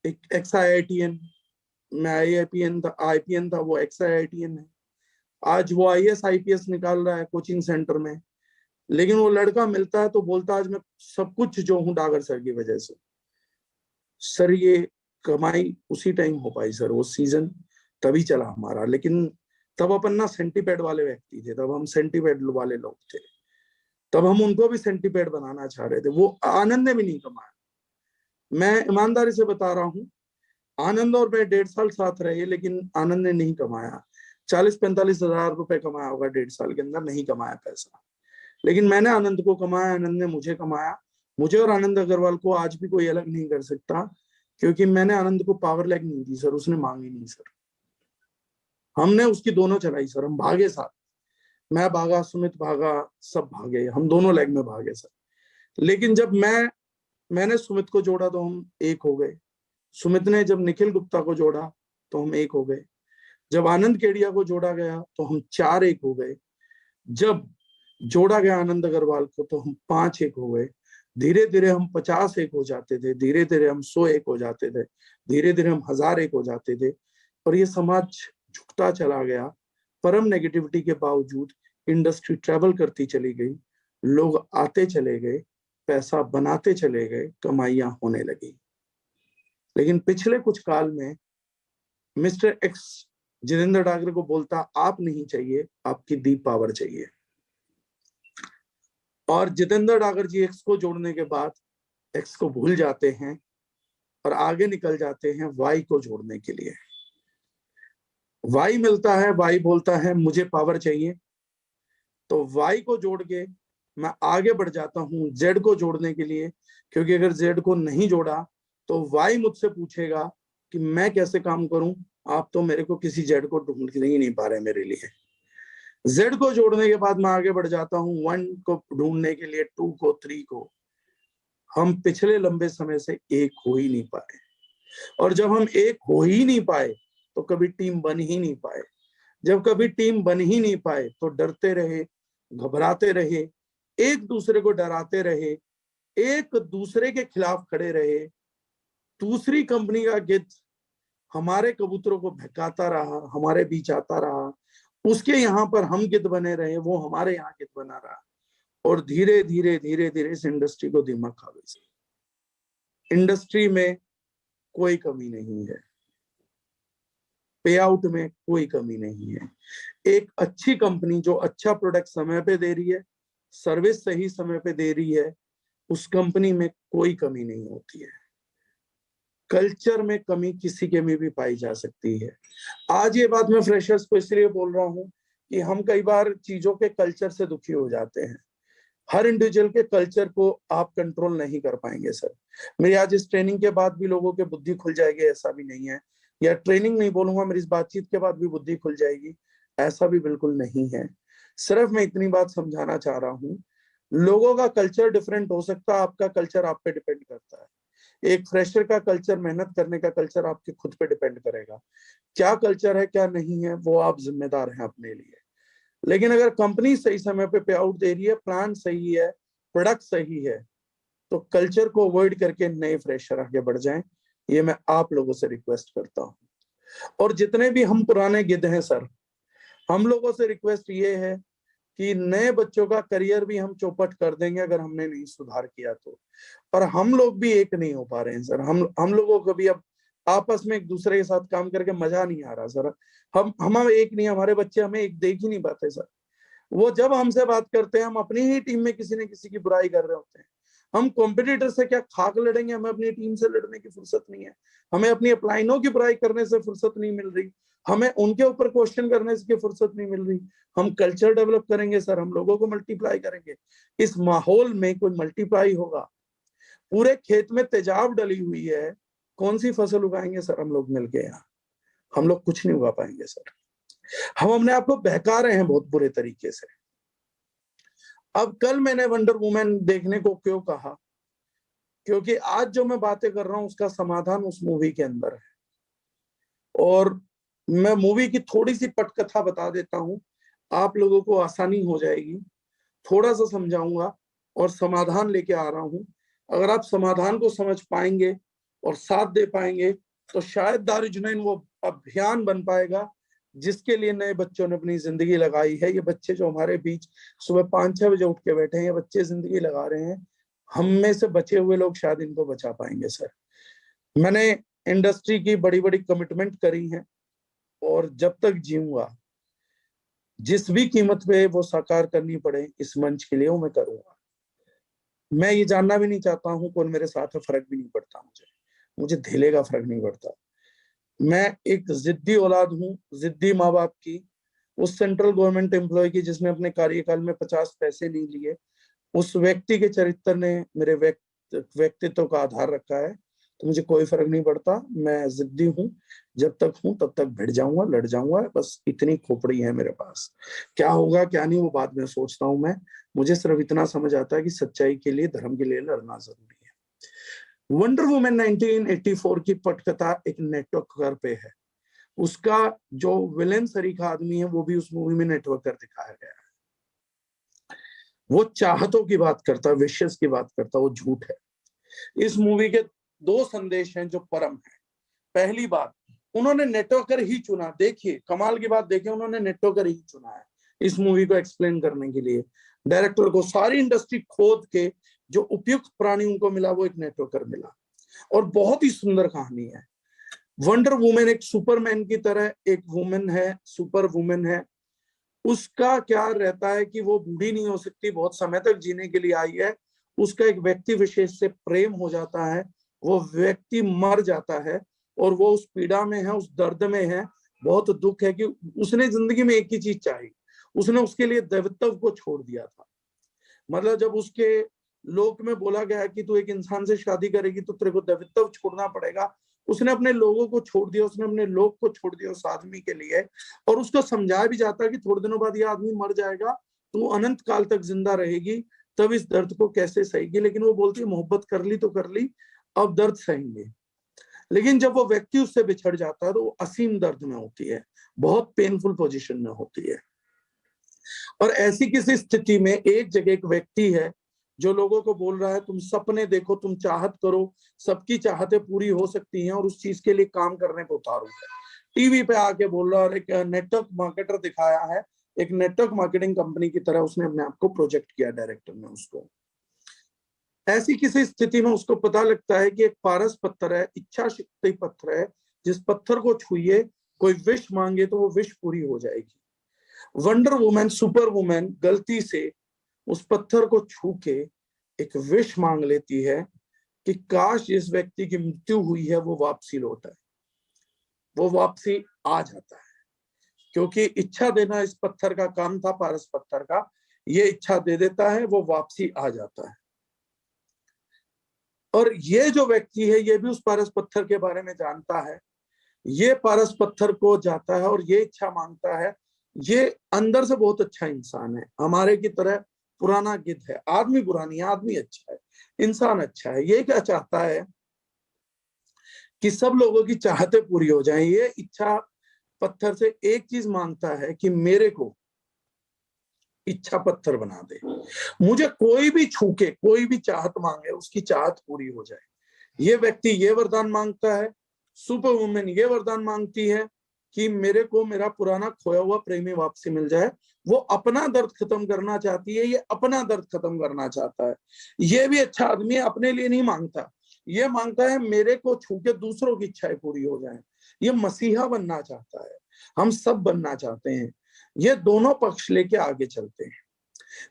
एक एक्स IITN, मैं आईपीएन था, वो एक्स IITN है। आज वो IAS IPS निकाल रहा है कोचिंग सेंटर में। लेकिन वो लड़का मिलता है तो बोलता है आज मैं सब कुछ जो हूँ डागर सर की वजह से। सर ये कमाई उसी टाइम हो पाई सर, वो सीजन तभी चला हमारा। लेकिन तब अपन ना सेंटीपेड वाले व्यक्ति थे, तब हम सेंटीपेड वाले लोग थे, तब हम उनको भी सेंटीपेड बनाना चाह रहे थे। वो आनंद ने भी नहीं कमाया, मैं ईमानदारी से बता रहा हूँ। आनंद और मैं 1.5 साल साथ रहे, लेकिन आनंद ने नहीं कमाया। 40-45 हजार रुपए कमाया होगा 1.5 साल के अंदर, नहीं कमाया पैसा। लेकिन मैंने आनंद को कमाया, आनंद ने मुझे कमाया। मुझे और आनंद अग्रवाल को आज भी कोई अलग नहीं कर सकता, क्योंकि मैंने आनंद को पावर लैग नहीं दी सर, उसने मांगी नहीं सर। हमने उसकी दोनों चलाई सर, हम भागे साथ, मैं भागा, सुमित भागा, सब भागे, हम दोनों लेग में भागे सर। लेकिन जब मैंने सुमित को जोड़ा तो हम एक हो गए। सुमित ने जब निखिल गुप्ता को जोड़ा तो हम एक हो गए। जब आनंद केडिया को जोड़ा गया तो हम 4 एक हो गए। जब जोड़ा गया आनंद अग्रवाल को तो हम 5 एक हो गए। धीरे धीरे हम 50 एक हो जाते थे, धीरे धीरे हम 100 एक हो जाते थे, धीरे धीरे हम 1000 एक हो जाते थे। और ये समाज झुकता चला गया। परम नेगेटिविटी के बावजूद इंडस्ट्री ट्रेवल करती चली गई, लोग आते चले गए, पैसा बनाते चले गए, कमाइयां होने लगी। लेकिन पिछले कुछ काल में मिस्टर एक्स जितेंद्र डागर को बोलता, आप नहीं चाहिए, आपकी दीप पावर चाहिए। और जितेंद्र डागर जी एक्स को जोड़ने के बाद एक्स को भूल जाते हैं और आगे निकल जाते हैं वाई को जोड़ने के लिए। वाई मिलता है, वाई बोलता है मुझे पावर चाहिए, तो वाई को जोड़ के मैं आगे बढ़ जाता हूं जेड को जोड़ने के लिए, क्योंकि अगर जेड को नहीं जोड़ा तो वाई मुझसे पूछेगा कि मैं कैसे काम करूं, आप तो मेरे को किसी जेड को ढूंढ ही नहीं पा रहे मेरे लिए। जेड को जोड़ने के बाद मैं आगे बढ़ जाता हूं 1 को ढूंढने के लिए, 2 को, 3 को। हम पिछले लंबे समय से एक हो ही नहीं पाए, और जब हम एक हो ही नहीं पाए तो कभी टीम बन ही नहीं पाए। जब कभी टीम बन ही नहीं पाए तो डरते रहे, घबराते रहे, एक दूसरे को डराते रहे, एक दूसरे के खिलाफ खड़े रहे। दूसरी कंपनी का गिद्ध हमारे कबूतरों को भटकाता रहा, हमारे बीच आता रहा, उसके यहाँ पर हम गिद्ध बने रहे, वो हमारे यहाँ गिद्ध बना रहा। और धीरे धीरे धीरे धीरे इस इंडस्ट्री को दिमाग खा गई। इंडस्ट्री में कोई कमी नहीं है, पे आउट में कोई कमी नहीं है। एक अच्छी कंपनी जो अच्छा प्रोडक्ट समय पे दे रही है, सर्विस सही समय पे दे रही है, उस कंपनी में कोई कमी नहीं होती है। कल्चर में कमी किसी के में भी पाई जा सकती है। आज ये बात मैं फ्रेशर्स को इसलिए बोल रहा हूँ कि हम कई बार चीजों के कल्चर से दुखी हो जाते हैं। हर इंडिविजुअल के कल्चर को आप कंट्रोल नहीं कर पाएंगे सर। मेरी आज इस ट्रेनिंग के बाद भी लोगों के बुद्धि खुल जाएगी ऐसा भी नहीं है, या ट्रेनिंग नहीं बोलूंगा, मेरी इस बातचीत के बाद भी बुद्धि खुल जाएगी ऐसा भी बिल्कुल नहीं है। सिर्फ मैं इतनी बात समझाना चाह रहा हूँ, लोगों का कल्चर डिफरेंट हो सकता है, आपका कल्चर आप पे डिपेंड करता है। एक फ्रेशर का कल्चर, मेहनत करने का कल्चर आपके खुद पे डिपेंड करेगा। क्या कल्चर है क्या नहीं है वो आप जिम्मेदार हैं अपने लिए। लेकिन अगर कंपनी सही समय पे आउट दे रही है, प्लान सही है, प्रोडक्ट सही है, तो कल्चर को अवॉइड करके नए फ्रेशर आगे बढ़ जाएं, ये मैं आप लोगों से रिक्वेस्ट करता हूं। और जितने भी हम पुराने गिद्ध हैं सर, हम लोगों से रिक्वेस्ट ये है कि नए बच्चों का करियर भी हम चौपट कर देंगे अगर हमने नहीं सुधार किया तो। पर हम लोग भी एक नहीं हो पा रहे हैं सर। हम लोगों को भी अब आपस में एक दूसरे के साथ काम करके मजा नहीं आ रहा सर। हम एक नहीं, हमारे बच्चे हमें एक देख ही नहीं पाते सर। वो जब हमसे बात करते हैं, हम अपनी ही टीम में किसी न किसी की बुराई कर रहे होते हैं। हम कॉम्पिटिटर से क्या खाक लड़ेंगे, हमें अपनी टीम से लड़ने की फुर्सत नहीं है। हमें अपनी अपलाइनों की बुराई करने से फुर्सत नहीं मिल रही, हमें उनके ऊपर क्वेश्चन करने की फुर्सत नहीं मिल रही। हम कल्चर डेवलप करेंगे सर, हम लोगों को मल्टीप्लाई करेंगे। इस माहौल में कोई मल्टीप्लाई होगा? पूरे खेत में तेजाब डली हुई है, कौन सी फसल उगाएंगे सर हम लोग मिलके? यहाँ हम लोग कुछ नहीं उगा पाएंगे सर। हम अपने आप को बहका रहे हैं बहुत बुरे तरीके से। अब कल मैंने वंडर वुमेन देखने को क्यों कहा? क्योंकि आज जो मैं बातें कर रहा हूं उसका समाधान उस मूवी के अंदर है। और मैं मूवी की थोड़ी सी पटकथा बता देता हूं, आप लोगों को आसानी हो जाएगी। थोड़ा सा समझाऊंगा और समाधान लेके आ रहा हूं। अगर आप समाधान को समझ पाएंगे और साथ दे पाएंगे तो शायद दारुल जुनैन वो अभियान बन पाएगा जिसके लिए नए बच्चों ने अपनी जिंदगी लगाई है। ये बच्चे जो हमारे बीच सुबह 5-6 बजे उठ के बैठे हैं, ये बच्चे जिंदगी लगा रहे हैं। हम में से बचे हुए लोग शायद इनको बचा पाएंगे सर। मैंने इंडस्ट्री की बड़ी बड़ी कमिटमेंट करी है और जब तक जीऊंगा जिस भी कीमत पे वो साकार करनी पड़े इस मंच के लिए वो मैं करूंगा। मैं ये जानना भी नहीं चाहता हूं कौन मेरे साथ है, फर्क भी नहीं पड़ता मुझे धेले का फर्क नहीं पड़ता। मैं एक जिद्दी औलाद हूँ, जिद्दी माँ बाप की। उस सेंट्रल गवर्नमेंट एम्प्लॉय की जिसने अपने कार्यकाल में 50 पैसे नहीं लिए, उस व्यक्ति के चरित्र ने मेरे व्यक्तित्व का आधार रखा है। तो मुझे कोई फर्क नहीं पड़ता, मैं जिद्दी हूं, जब तक हूं तब तक भिड़ जाऊंगा, लड़ जाऊंगा, बस इतनी खोपड़ी है मेरे पास। क्या होगा क्या नहीं वो बाद में सोचता हूं मैं, मुझे सिर्फ इतना समझ आता है कि सच्चाई के लिए, धर्म के लिए लड़ना जरूरी है। वंडर वुमन 1984 की पटकथा एक नेटवर्कर पे है। उसका जो विलेन सरीखा आदमी है वो भी उस मूवी में नेटवर्कर दिखाया गया है। वो चाहतों की बात करता, विशेष की बात करता, वो झूठ है। इस मूवी के 2 संदेश हैं जो परम है। पहली बात, उन्होंने नेटवर्कर ही चुना। देखिए कमाल की बात, देखिए उन्होंने नेटवर्कर ही चुना है इस मूवी को एक्सप्लेन करने के लिए। डायरेक्टर को सारी इंडस्ट्री खोद के जो उपयुक्त प्राणी उनको मिला वो एक नेटवर्कर मिला, और बहुत ही सुंदर कहानी है। वंडर वुमेन एक सुपरमैन की तरह एक वुमेन है, सुपर वुमेन है। उसका क्या रहता है कि वो बूढ़ी नहीं हो सकती, बहुत समय तक जीने के लिए आई है। उसका एक व्यक्ति विशेष से प्रेम हो जाता है, वो व्यक्ति मर जाता है, और वो उस पीड़ा में है, उस दर्द में है, बहुत दुख है कि उसने जिंदगी में एक ही चीज चाही, उसने उसके लिए दैवत्व को छोड़ दिया था। मतलब जब उसके लोक में बोला गया कि तू एक इंसान से शादी करेगी तो तेरे को दैवत्व छोड़ना पड़ेगा, उसने अपने लोगों को छोड़ दिया, उसने अपने लोक को छोड़ दिया उस आदमी के लिए। और उसको समझाया भी जाता है कि थोड़े दिनों बाद ये आदमी मर जाएगा, तो अनंत काल तक जिंदा रहेगी, तब इस दर्द को कैसे सहेगी। लेकिन वो बोलती है मोहब्बत कर ली तो कर ली, अब दर्द सहेंगे। लेकिन जब वो व्यक्ति उससे बिछड़ जाता है तो वो असीम दर्द में होती है, बहुत पेनफुल पोजीशन में होती है। और ऐसी किसी स्थिति में एक जगह एक व्यक्ति है जो लोगों को बोल रहा है तुम सपने देखो, तुम चाहत करो, सबकी चाहतें पूरी हो सकती हैं, और उस चीज के लिए काम करने को उतारो। टीवी पे आके बोल रहा है, और एक नेटवर्क मार्केटर दिखाया है, एक नेटवर्क मार्केटिंग कंपनी की तरह उसने अपने आप को प्रोजेक्ट किया डायरेक्टर ने उसको। ऐसी किसी स्थिति में उसको पता लगता है कि एक पारस पत्थर है, इच्छा शक्ति पत्थर है, जिस पत्थर को छुए कोई विश मांगे तो वो विश पूरी हो जाएगी। वंडर वुमन, सुपर वुमन गलती से उस पत्थर को छू के एक विश मांग लेती है कि काश जिस व्यक्ति की मृत्यु हुई है वो वापसी लौट आए। वो वापसी आ जाता है, क्योंकि इच्छा देना इस पत्थर का काम था, पारस पत्थर का। ये इच्छा दे देता है, वो वापसी आ जाता है। और ये जो व्यक्ति है ये भी उस पारस पत्थर के बारे में जानता है, ये पारस पत्थर को जाता है और ये इच्छा मांगता है। ये अंदर से बहुत अच्छा इंसान है, हमारे की तरह पुराना गिद्ध है। आदमी बुरा नहीं है, आदमी अच्छा है, इंसान अच्छा है। ये क्या चाहता है कि सब लोगों की चाहतें पूरी हो जाएं। ये इच्छा पत्थर से एक चीज मांगता है कि मेरे को इच्छा पत्थर बना दे, मुझे कोई भी छूके, कोई भी चाहत मांगे उसकी चाहत पूरी हो जाए। ये व्यक्ति ये वरदान मांगता है। सुपर वुमेन ये वरदान मांगती है कि मेरे को मेरा पुराना खोया हुआ प्रेमी वापसी मिल जाए। वो अपना दर्द खत्म करना चाहती है, ये अपना दर्द खत्म करना चाहता है। ये भी अच्छा आदमी है, अपने लिए नहीं मांगता, ये मांगता है मेरे को छू के दूसरों की इच्छाएं पूरी हो जाए। ये मसीहा बनना चाहता है, हम सब बनना चाहते हैं। ये दोनों पक्ष लेके आगे चलते हैं।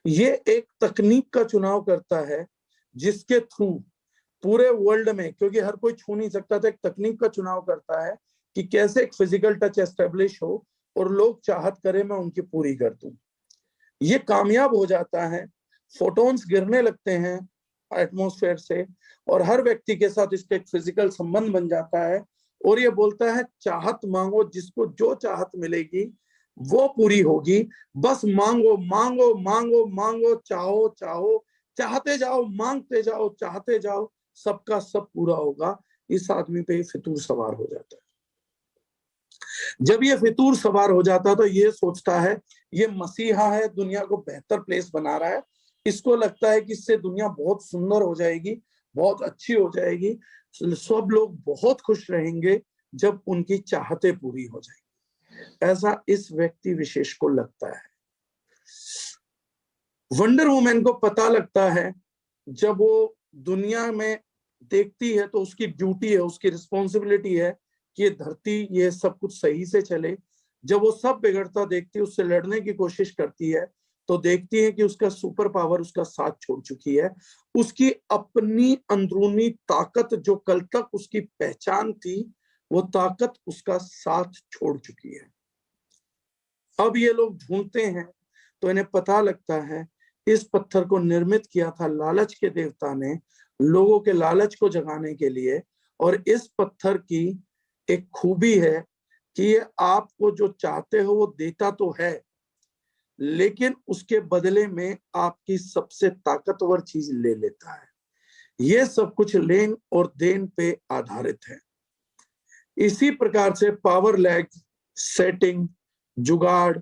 ये एक तकनीक का चुनाव करता है जिसके थ्रू पूरे वर्ल्ड में, क्योंकि हर कोई छू नहीं सकता, तो एक तकनीक का चुनाव करता है कि कैसे एक फिजिकल टच एस्टेब्लिश हो और लोग चाहत करें मैं उनकी पूरी कर दूं। ये कामयाब हो जाता है, फोटॉन्स गिरने लगते हैं एटमॉस्फेयर से, और हर व्यक्ति के साथ इसका एक फिजिकल संबंध बन जाता है। और ये बोलता है चाहत मांगो, जिसको जो चाहत मिलेगी वो पूरी होगी। बस मांगो मांगो मांगो मांगो, चाहो चाहो, चाहते जाओ, मांगते जाओ, चाहते जाओ, सबका सब पूरा होगा। इस आदमी पे फितूर सवार हो जाता है। जब ये फितूर सवार हो जाता है तो ये सोचता है ये मसीहा है, दुनिया को बेहतर प्लेस बना रहा है। इसको लगता है कि इससे दुनिया बहुत सुंदर हो जाएगी, बहुत अच्छी हो जाएगी, सब लोग बहुत खुश रहेंगे जब उनकी चाहतें पूरी हो जाएंगी, ऐसा इस व्यक्ति विशेष को लगता है। वंडर वुमन को पता लगता है, जब वो दुनिया में देखती है तो उसकी ड्यूटी है, उसकी रिस्पॉन्सिबिलिटी है कि ये धरती, ये सब कुछ सही से चले। जब वो सब बिगड़ता देखती है, उससे लड़ने की कोशिश करती है, तो देखती है कि उसका सुपर पावर उसका साथ छोड़ चुकी है। उसकी अपनी अंदरूनी ताकत जो कल तक उसकी पहचान थी, वो ताकत उसका साथ छोड़ चुकी है। अब ये लोग ढूंढते हैं तो इन्हें पता लगता है इस पत्थर को निर्मित किया था लालच के देवता ने, लोगों के लालच को जगाने के लिए। और इस पत्थर की एक खूबी है कि ये आपको जो चाहते हो वो देता तो है, लेकिन उसके बदले में आपकी सबसे ताकतवर चीज ले लेता है। ये सब कुछ लेन और देन पे आधारित है। इसी प्रकार से पावर लैग, सेटिंग, जुगाड़,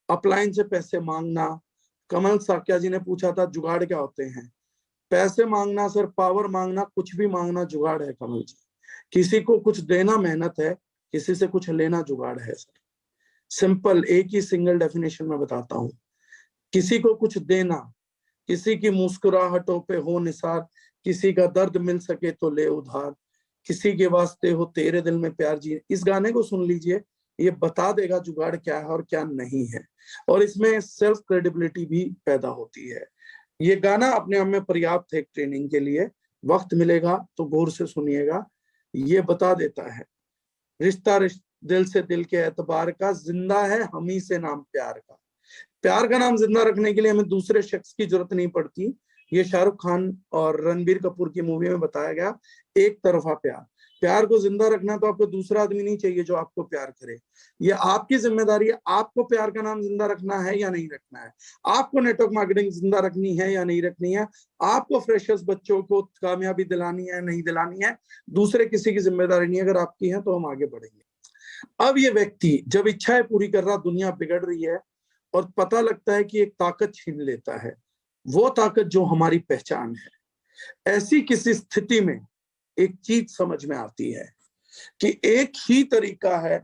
अपलाइन से पैसे मांगना। कमल साक्या जी ने पूछा था जुगाड़ क्या होते हैं? पैसे मांगना सर, पावर मांगना, कुछ भी मांगना जुगाड़ है कमल जी। किसी को कुछ देना मेहनत है, किसी से कुछ लेना जुगाड़ है सर। सिंपल, एक ही सिंगल डेफिनेशन में बताता हूं। किसी को कुछ देना, किसी की मुस्कुराहटों पे हो निसार, किसी का दर्द मिल सके तो ले उधार, किसी के वास्ते हो तेरे दिल में प्यार जी। इस गाने को सुन लीजिए, ये बता देगा जुगाड़ क्या है और क्या नहीं है। और इसमें सेल्फ क्रेडिबिलिटी भी पैदा होती है। ये गाना अपने आप में पर्याप्त है एक ट्रेनिंग के लिए। वक्त मिलेगा तो गौर से सुनिएगा। ये बता देता है रिश्ता दिल से दिल के एतबार का, जिंदा है हम ही से नाम प्यार का। प्यार का नाम जिंदा रखने के लिए हमें दूसरे शख्स की जरूरत नहीं पड़ती। ये शाहरुख खान और रणबीर कपूर की मूवी में बताया गया, एक तरफा प्यार। प्यार को जिंदा रखना तो आपको दूसरा आदमी नहीं चाहिए जो आपको प्यार करे। ये आपकी जिम्मेदारी है, आपको प्यार का नाम जिंदा रखना है या नहीं रखना है। आपको नेटवर्क मार्केटिंग जिंदा रखनी है या नहीं रखनी है। आपको फ्रेशर्स बच्चों को कामयाबी दिलानी है नहीं दिलानी है, दूसरे किसी की जिम्मेदारी नहीं। अगर आपकी है तो हम आगे बढ़ेंगे। अब ये व्यक्ति जब इच्छाएं पूरी कर रहा, दुनिया बिगड़ रही है और पता लगता है कि एक ताकत छीन लेता है, वो ताकत जो हमारी पहचान है। ऐसी किसी स्थिति में एक चीज समझ में आती है कि एक ही तरीका है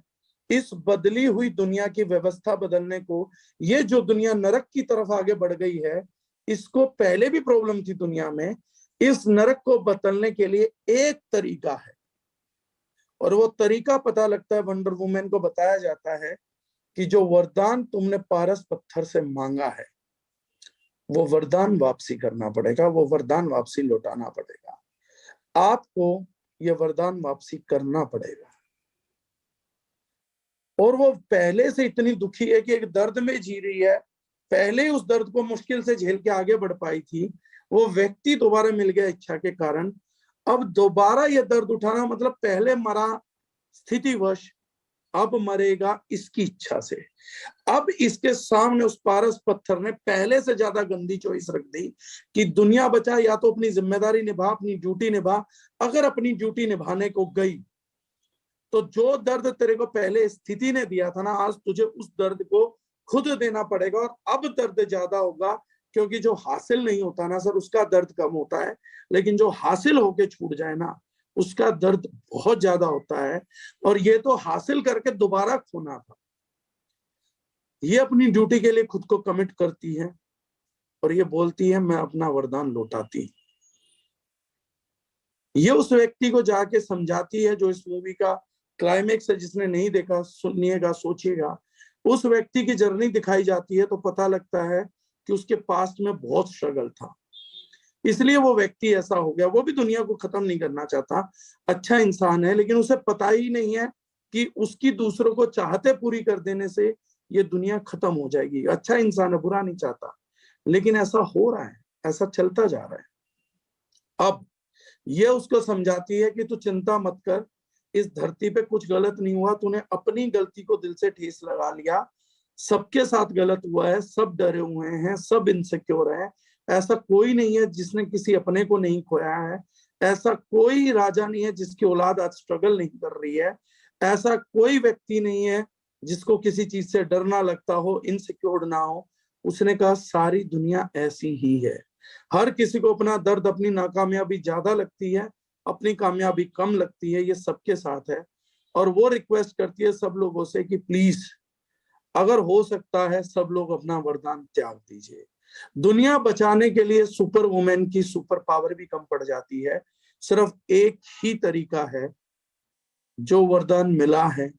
इस बदली हुई दुनिया की व्यवस्था बदलने को। ये जो दुनिया नरक की तरफ आगे बढ़ गई है, इसको पहले भी प्रॉब्लम थी दुनिया में। इस नरक को बदलने के लिए एक तरीका है, और वो तरीका पता लगता है वंडर वुमेन को। बताया जाता है कि जो वरदान तुमने पारस पत्थर से मांगा है, वो वरदान वापसी करना पड़ेगा, वो वरदान वापसी लौटाना पड़ेगा। आपको ये वरदान वापसी करना पड़ेगा। और वो पहले से इतनी दुखी है कि एक दर्द में जी रही है, पहले ही उस दर्द को मुश्किल से झेल के आगे बढ़ पाई थी। वो व्यक्ति दोबारा मिल गया इच्छा के कारण। अब दोबारा ये दर्द उठाना मतलब पहले मरा स्थितिवश, अब मरेगा इसकी इच्छा से। अब इसके सामने उस पारस पत्थर ने पहले से ज्यादा गंदी चॉइस रख दी कि दुनिया बचा, या तो अपनी जिम्मेदारी निभा, अपनी ड्यूटी निभा। अगर अपनी ड्यूटी निभाने को गई तो जो दर्द तेरे को पहले स्थिति ने दिया था ना, आज तुझे उस दर्द को खुद देना पड़ेगा। और अब दर्द ज्यादा होगा, क्योंकि जो हासिल नहीं होता ना सर, उसका दर्द कम होता है, लेकिन जो हासिल होके छूट जाए ना, उसका दर्द बहुत ज्यादा होता है। और ये तो हासिल करके दोबारा खोना था। ये अपनी ड्यूटी के लिए खुद को कमिट करती है और ये बोलती है मैं अपना वरदान लौटाती। ये उस व्यक्ति को जाके समझाती है, जो इस मूवी का क्लाइमेक्स है, जिसने नहीं देखा सुनिएगा, सोचिएगा। उस व्यक्ति की जर्नी दिखाई जाती है तो पता लगता है कि उसके पास्ट में बहुत स्ट्रगल था, इसलिए वो व्यक्ति ऐसा हो गया। वो भी दुनिया को खत्म नहीं करना चाहता, अच्छा इंसान है, लेकिन उसे पता ही नहीं है कि उसकी दूसरों को चाहते पूरी कर देने से ये दुनिया खत्म हो जाएगी। अच्छा इंसान है, बुरा नहीं चाहता, लेकिन ऐसा हो रहा है, ऐसा चलता जा रहा है। अब ये उसको समझाती है कि तू चिंता मत कर, इस धरती पे कुछ गलत नहीं हुआ, तूने अपनी गलती को दिल से ठेस लगा लिया। सबके साथ गलत हुआ है, सब डरे हुए हैं, सब इनसिक्योर है। ऐसा कोई नहीं है जिसने किसी अपने को नहीं खोया है। ऐसा कोई राजा नहीं है जिसकी औलाद आज स्ट्रगल नहीं कर रही है। ऐसा कोई व्यक्ति नहीं है जिसको किसी चीज से डर ना लगता हो, इनसिक्योर ना हो। उसने कहा सारी दुनिया ऐसी ही है। हर किसी को अपना दर्द, अपनी नाकामयाबी ज्यादा लगती है, अपनी कामयाबी कम लगती है, ये सबके साथ है। और वो रिक्वेस्ट करती है सब लोगों से कि प्लीज, अगर हो सकता है सब लोग अपना वरदान त्याग दीजिए। दुनिया बचाने के लिए सुपर वुमेन की सुपर पावर भी कम पड़ जाती है। सिर्फ एक ही तरीका है, जो वरदान मिला है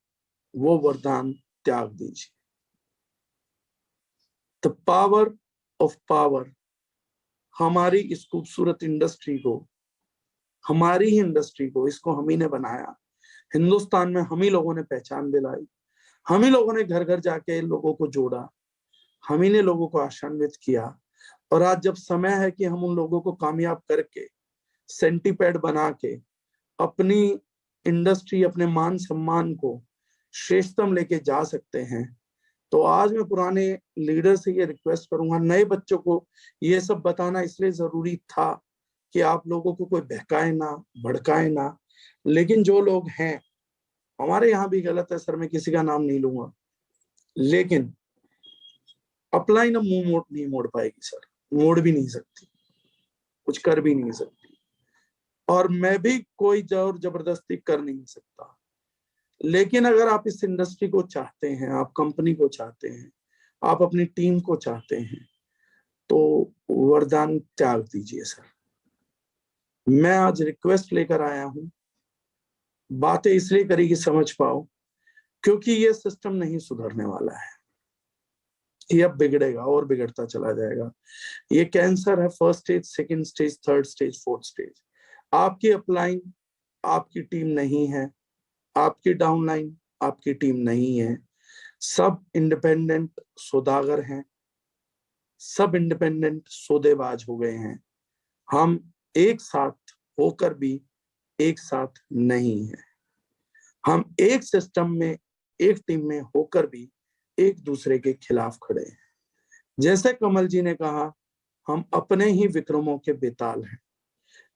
वो वरदान त्याग दीजिए। The power of power. हमारी इस खूबसूरत इंडस्ट्री को, हमारी ही इंडस्ट्री को, इसको हम ही ने बनाया। हिंदुस्तान में हम ही लोगों ने पहचान दिलाई। हम ही लोगों ने घर घर जाके लोगों को जोड़ा, हम ही ने लोगों को आशान्वित किया। और आज जब समय है कि हम उन लोगों को कामयाब करके सेंटीपैड बना के अपनी इंडस्ट्री, अपने मान सम्मान को श्रेष्ठतम लेके जा सकते हैं, तो आज मैं पुराने लीडर से ये रिक्वेस्ट करूंगा, नए बच्चों को ये सब बताना इसलिए जरूरी था कि आप लोगों को कोई बहकाए ना, भड़काए ना। लेकिन जो लोग हैं, हमारे यहाँ भी गलत है सर, मैं किसी का नाम नहीं लूंगा, लेकिन अपलाइन मुंह मोड़ नहीं मोड़ पाएगी सर, मोड़ भी नहीं सकती, कुछ कर भी नहीं सकती, और मैं भी कोई जोर जबरदस्ती कर नहीं सकता। लेकिन अगर आप इस इंडस्ट्री को चाहते हैं, आप कंपनी को चाहते हैं, आप अपनी टीम को चाहते हैं, तो वरदान त्याग दीजिए सर। मैं आज रिक्वेस्ट लेकर आया हूं, बातें इसलिए करी कि समझ पाओ, क्योंकि ये सिस्टम नहीं सुधरने वाला है, ये अब बिगड़ेगा और बिगड़ता चला जाएगा। ये कैंसर है, first stage, second stage, third stage, fourth stage. आपकी अपलाइन आपकी टीम नहीं है, आपकी डाउनलाइन आपकी टीम नहीं है, सब इंडिपेंडेंट सौदागर हैं, सब इंडिपेंडेंट सौदेबाज हो गए हैं। हम एक साथ होकर भी एक साथ नहीं है, हम एक सिस्टम में, एक टीम में होकर भी एक दूसरे के खिलाफ खड़े हैं। जैसे कमल जी ने कहा, हम अपने ही विक्रमों के बेताल हैं।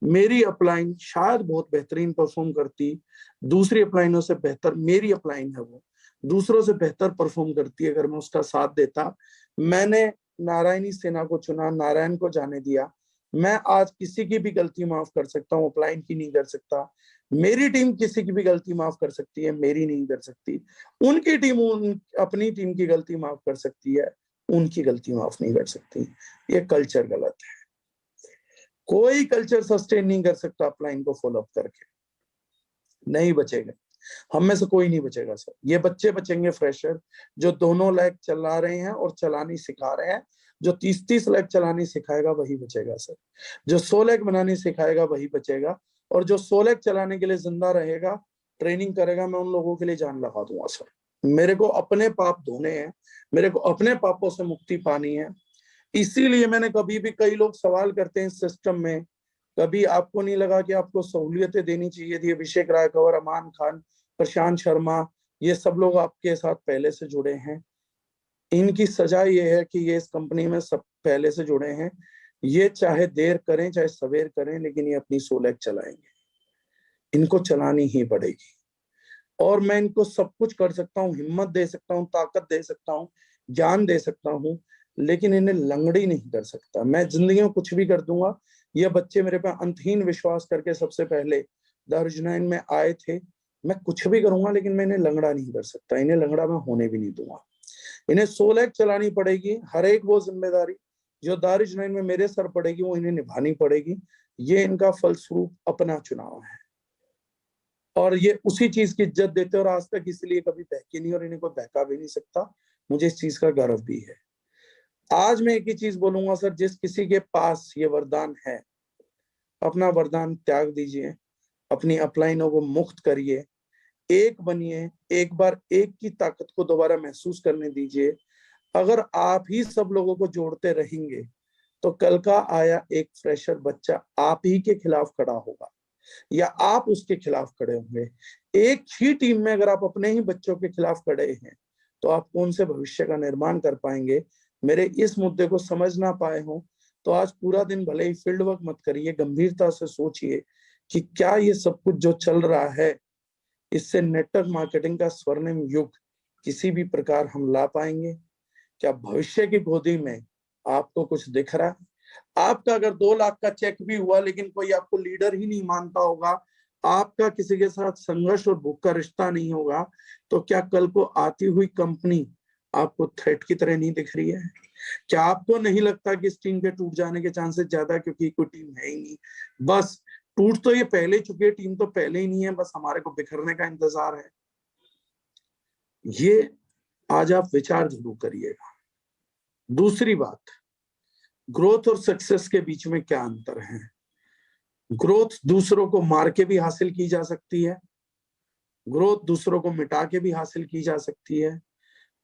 मेरी अपलाइन शायद बहुत बेहतरीन परफॉर्म करती, दूसरी अपलाइनों से बेहतर मेरी अपलाइन है, वो दूसरों से बेहतर परफॉर्म करती है, अगर मैं उसका साथ देता। मैंने नारायणी सेना को चुना, नारायण को जाने दिया। मैं आज किसी की भी गलती माफ कर सकता हूँ, अपलाइन की नहीं कर सकता। मेरी टीम किसी की भी गलती माफ कर सकती है, मेरी नहीं कर सकती। उनकी टीम अपनी टीम की गलती माफ कर सकती है, उनकी गलती माफ नहीं कर सकती। ये कल्चर गलत है। कोई कल्चर सस्टेन नहीं कर सकता अपलाइन को फॉलो अप करके, नहीं बचेगा। हम में से कोई नहीं बचेगा सर। ये बच्चे बचेंगे फ्रेशर, जो 2 लाख चला रहे हैं और चलानी सिखा रहे हैं। जो 30-30 लाख चलानी सिखाएगा वही बचेगा सर। जो 100 लाख बनानी सिखाएगा वही बचेगा। और जो 100 लाख चलाने के लिए जिंदा रहेगा, ट्रेनिंग करेगा, मैं उन लोगों के लिए जान लगा दूंगा सर। मेरे को अपने पाप धोने हैं, मेरे को अपने पापों से मुक्ति पानी है। इसीलिए मैंने कभी भी, कई लोग सवाल करते हैं सिस्टम में, कभी आपको नहीं लगा कि आपको सहूलियतें देनी चाहिए थी? अभिषेक राय कंवर, अमान खान, प्रशांत शर्मा, ये सब लोग आपके साथ पहले से जुड़े हैं। इनकी सजा ये है कि ये इस कंपनी में सब पहले से जुड़े हैं। ये चाहे देर करें चाहे सवेर करें, लेकिन ये अपनी सोलैक चलाएंगे, इनको चलानी ही पड़ेगी। और मैं इनको सब कुछ कर सकता हूँ, हिम्मत दे सकता हूँ, ताकत दे सकता हूँ, ज्ञान दे सकता हूँ, लेकिन इन्हें लंगड़ी नहीं कर सकता। मैं जिंदगी में कुछ भी कर दूंगा। ये बच्चे मेरे पे अंतहीन विश्वास करके सबसे पहले दारुजनाइन में आए थे। मैं कुछ भी करूंगा, लेकिन मैं इन्हें लंगड़ा नहीं कर सकता। इन्हें लंगड़ा मैं होने भी नहीं दूंगा। इन्हें 100 लाख चलानी पड़ेगी। हर एक वो जिम्मेदारी जो दारुजनाइन में मेरे सर पड़ेगी, वो इन्हें निभानी पड़ेगी। ये इनका फलस्वरूप अपना चुनाव है, और ये उसी चीज की इज्जत देते हैं, और आज तक इसलिए कभी बहके नहीं, और इन्हें कोई बहका भी नहीं सकता। मुझे इस चीज का गर्व भी है। आज मैं एक ही चीज बोलूंगा सर, जिस किसी के पास ये वरदान है, अपना वरदान त्याग दीजिए, अपनी अपलाइनों को मुक्त करिए, एक बनिए, एक बार एक की ताकत को दोबारा महसूस करने दीजिए। अगर आप ही सब लोगों को जोड़ते रहेंगे, तो कल का आया एक फ्रेशर बच्चा आप ही के खिलाफ खड़ा होगा, या आप उसके खिलाफ खड़े होंगे। एक ही टीम में अगर आप अपने ही बच्चों के खिलाफ खड़े हैं, तो आप कौन से भविष्य का निर्माण कर पाएंगे? मेरे इस मुद्दे को समझ ना पाए हो तो आज पूरा दिन भले ही फील्ड वर्क मत करिए, गंभीरता से सोचिए कि क्या ये सब कुछ जो चल रहा है, इससे नेटवर्क मार्केटिंग का स्वर्णिम युग किसी भी प्रकार हम ला पाएंगे? क्या भविष्य की गोदी में आपको कुछ दिख रहा है? आपका अगर 2 लाख का चेक भी हुआ, लेकिन कोई आपको लीडर ही नहीं मानता होगा, आपका किसी के साथ संघर्ष और भूख का रिश्ता नहीं होगा, तो क्या कल को आती हुई कंपनी आपको थ्रेट की तरह नहीं दिख रही है? क्या आपको नहीं लगता कि इस टीम के टूट जाने के चांसेस ज्यादा, क्योंकि कोई टीम है ही नहीं? बस टूट तो ये पहले चुकी है, टीम तो पहले ही नहीं है, बस हमारे को बिखरने का इंतजार है। ये आज आप विचार जरूर करिएगा। दूसरी बात, ग्रोथ और सक्सेस के बीच में क्या अंतर है? ग्रोथ दूसरों को मार के भी हासिल की जा सकती है, ग्रोथ दूसरों को मिटा के भी हासिल की जा सकती है,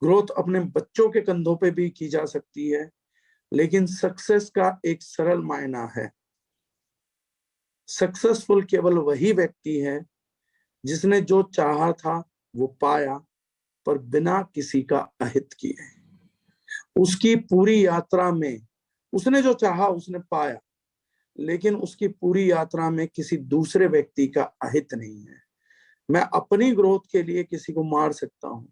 ग्रोथ अपने बच्चों के कंधों पे भी की जा सकती है, लेकिन सक्सेस का एक सरल मायना है। सक्सेसफुल केवल वही व्यक्ति है जिसने जो चाहा था वो पाया, पर बिना किसी का अहित किए। उसकी पूरी यात्रा में उसने जो चाहा उसने पाया, लेकिन उसकी पूरी यात्रा में किसी दूसरे व्यक्ति का अहित नहीं है। मैं अपनी ग्रोथ के लिए किसी को मार सकता हूं,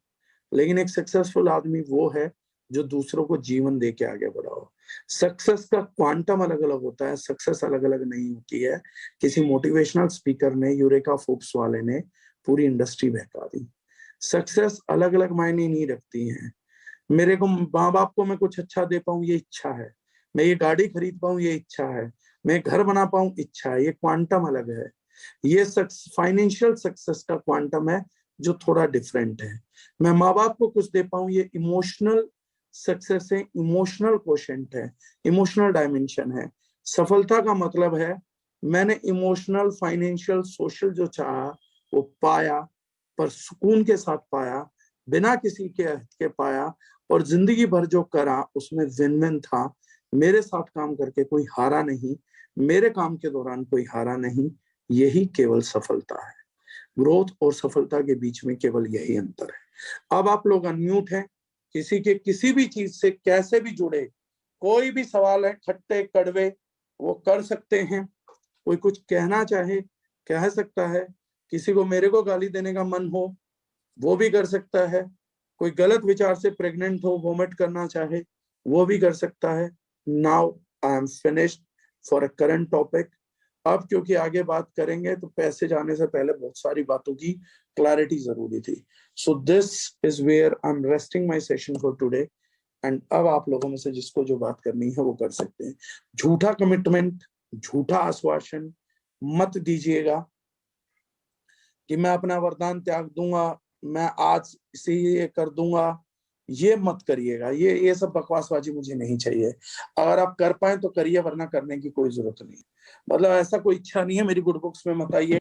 लेकिन एक सक्सेसफुल आदमी वो है जो दूसरों को जीवन दे के आगे बढ़ा हो। सक्सेस का क्वांटम अलग अलग होता है, सक्सेस अलग अलग नहीं होती है। किसी मोटिवेशनल स्पीकर ने, यूरेका फोर्ब्स वाले ने पूरी इंडस्ट्री बहका दी। सक्सेस अलग अलग मायने नहीं रखती है। मेरे को माँ बाप को मैं कुछ अच्छा दे पाऊं ये इच्छा है, मैं ये गाड़ी खरीद पाऊं ये इच्छा है, मैं घर बना पाऊं इच्छा है, ये क्वांटम अलग है। ये फाइनेंशियल सक्सेस का क्वांटम है जो थोड़ा डिफरेंट है। मैं माँ बाप को कुछ दे पाऊं ये इमोशनल सक्सेस है, इमोशनल कोशेंट है, इमोशनल डायमेंशन है। सफलता का मतलब है मैंने इमोशनल, फाइनेंशियल, सोशल जो चाहा वो पाया, पर सुकून के साथ पाया, बिना किसी के अहित के पाया, और जिंदगी भर जो करा उसमें विन विन था। मेरे साथ काम करके कोई हारा नहीं, मेरे काम के दौरान कोई हारा नहीं। यही केवल सफलता है। ग्रोथ और सफलता के बीच में केवल यही अंतर है। अब आप लोग अनम्यूट हैं, किसी के किसी भी चीज से कैसे भी जुड़े कोई भी सवाल है, खट्टे कड़वे, वो कर सकते हैं। कोई कुछ कहना चाहे कह सकता है, किसी को मेरे को गाली देने का मन हो वो भी कर सकता है, कोई गलत विचार से प्रेग्नेंट हो वोमिट करना चाहे वो भी कर सकता है। Now I am finished for a current topic. अब क्योंकि आगे बात करेंगे तो पैसे जाने से पहले बहुत सारी बातों की क्लैरिटी जरूरी थी। So this is where I am resting my session for today. And अब आप लोगों में से जिसको जो बात करनी है वो कर सकते हैं। झूठा कमिटमेंट, झूठा आश्वासन मत दीजिएगा कि मैं अपना वरदान त्याग दूंगा, मैं आज से ये कर दूंगा, ये मत करिएगा। ये सब बकवासबाजी मुझे नहीं चाहिए। अगर आप कर पाए तो करिए, वरना करने की कोई जरूरत नहीं। मतलब ऐसा कोई इच्छा नहीं है मेरी गुड बुक्स में मत आइए।